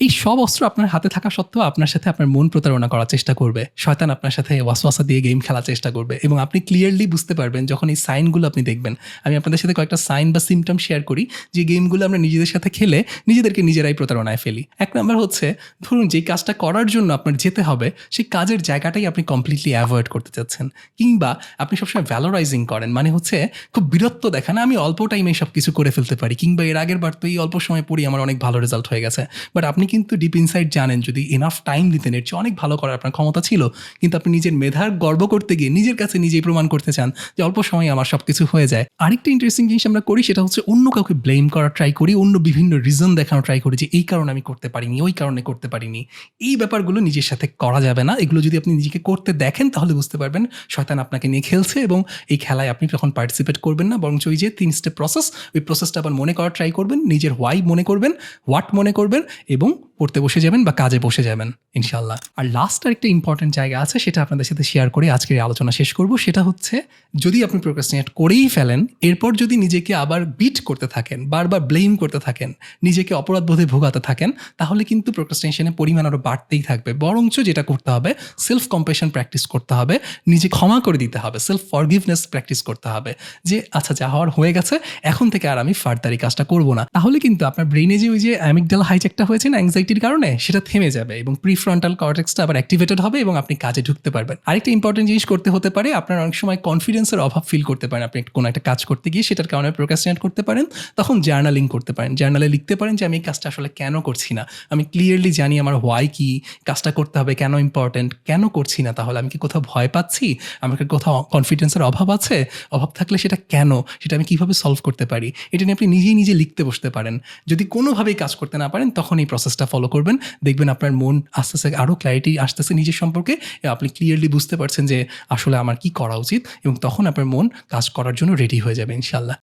এই সব অস্ত্র আপনার হাতে থাকা সত্ত্বেও আপনার সাথে আপনার মন প্রতারণা করার চেষ্টা করবে। শয়তান আপনার সাথে ওয়াসওয়াসা দিয়ে গেম খেলার চেষ্টা করবে এবং আপনি ক্লিয়ারলি বুঝতে পারবেন যখন এই সাইনগুলো আপনি দেখবেন। আমি আপনাদের সাথে কয়েকটা সাইন বা সিমটম শেয়ার করি যে গেমগুলো আমরা নিজেদের সাথে খেলে নিজেদেরকে নিজেরাই প্রতারণায় ফেলি। এক নাম্বার হচ্ছে, ধরুন যে কাজটা করার জন্য আপনার যেতে হবে সেই কাজের জায়গাটাই আপনি কমপ্লিটলি অ্যাভয়েড করতে চাচ্ছেন, কিংবা আপনি সবসময় ভ্যালোরাইজিং করেন, মানে হচ্ছে খুব বীরত্ব দেখান, আমি অল্প টাইমে সব কিছু করে ফেলতে পারি, কিংবা এর আগের বার তো এই অল্প সময় পড়ি আমার অনেক ভালো রেজাল্ট হয়ে গেছে। বাট আপনি কিন্তু ডিপ ইনসাইড জানেন যদি এনাফ টাইম দিতেন এর চেয়ে অনেক ভালো করার আপনার ক্ষমতা ছিল, কিন্তু আপনি নিজের মেধার গর্ব করতে গিয়ে নিজের কাছে নিজেই প্রমাণ করতে চান যে অল্প সময়ে আমার সব কিছু হয়ে যায়। আরেকটা ইন্টারেস্টিং জিনিস আমরা করি সেটা হচ্ছে অন্য কাউকে ব্লেম করার ট্রাই করি, অন্য বিভিন্ন রিজন দেখানো ট্রাই করি যে এই কারণে আমি করতে পারিনি, ওই কারণে করতে পারিনি। এই ব্যাপারগুলো নিজের সাথে করা যাবে না। এগুলো যদি আপনি নিজেকে করতে দেখেন তাহলে বুঝতে পারবেন শয়তান আপনাকে নিয়ে খেলছে এবং এই খেলায় আপনি তখন পার্টিসিপেট করবেন না, বরঞ্চ ওই যে 3 স্টেপ প্রসেস, ওই প্রসেসটা আবার মনে করার ট্রাই করবেন, নিজের হোয়াই মনে করবেন, হোয়াট মনে করবেন এবং পড়তে বসে যাবেন বা কাজে বসে যাবেন ইনশাল্লাহ। আর লাস্ট আরেকটা ইম্পর্টেন্ট জায়গা আছে, সেটা আপনাদের সাথে শেয়ার করে আজকের আলোচনা শেষ করব। সেটা হচ্ছে, যদি আপনি প্রোক্রাস্টিনেট করেই ফেলেন, এরপর যদি নিজেকে আবার বিট করতে থাকেন, বারবার ব্লেম করতে থাকেন, নিজেকে অপরাধবোধে ভোগাতে থাকেন, তাহলে কিন্তু প্রোক্রাস্টিনেশনের পরিমাণ আরও বাড়তেই থাকবে। বরঞ্চ যেটা করতে হবে, সেলফ কম্প্যাশন প্র্যাকটিস করতে হবে, নিজে ক্ষমা করে দিতে হবে, সেলফ ফরগিভনেস প্র্যাকটিস করতে হবে যে আচ্ছা যা হওয়ার হয়ে গেছে, এখন থেকে আর আমি ফার্দার এই কাজটা করবো না। তাহলে কিন্তু আপনার ব্রেইনে যে ওই যে অ্যামিগডালা হাইজ্যাকটা হয়েছে না অ্যাংজাইটির কারণে, সেটা থেমে যাবে এবং প্রিফ্রন্টাল কর্টেক্সটা আবার অ্যাক্টিভেটেড হবে এবং আপনি কাজে ঢুকতে পারবেন। আরেকটা ইম্পর্টেন্ট জিনিস করতে হতে পারে, আপনার অনেক সময় কনফিডেন্সের অভাব ফিল করতে পারেন, আপনি কোনো একটা কাজ করতে গিয়ে সেটার কারণে প্রোক্রাস্টিনেট করতে পারেন, তখন জার্নালিং করতে পারেন। জার্নালে লিখতে পারেন যে আমি এই কাজটা আসলে কেন করছি না, আমি ক্লিয়ারলি জানি আমার হোয়াই কি, কাজটা করতে হবে কেন ইম্পর্টেন্ট, কেন করছি না, তাহলে আমি কি কোথাও ভয় পাচ্ছি, আমাকে কোথাও কনফিডেন্সের অভাব আছে, অভাব থাকলে সেটা কেন, সেটা আমি কীভাবে সলভ করতে পারি, এটা নিয়ে আপনি নিজেই নিজে লিখতে বসতে পারেন। যদি কোনোভাবেই কাজ করতে না পারেন তখন এই প্রসেসটা ফলো করবেন, দেখবেন আপনার মন আস্তে আস্তে আরও ক্ল্যারিটি আসতেছে নিজের সম্পর্কে, আপনি ক্লিয়ারলি বুঝতে পারছেন যে আসলে আমার কি করা উচিত, এবং তখন আপনার মন কাজ করার জন্য রেডি হয়ে যাবে ইনশাল্লাহ।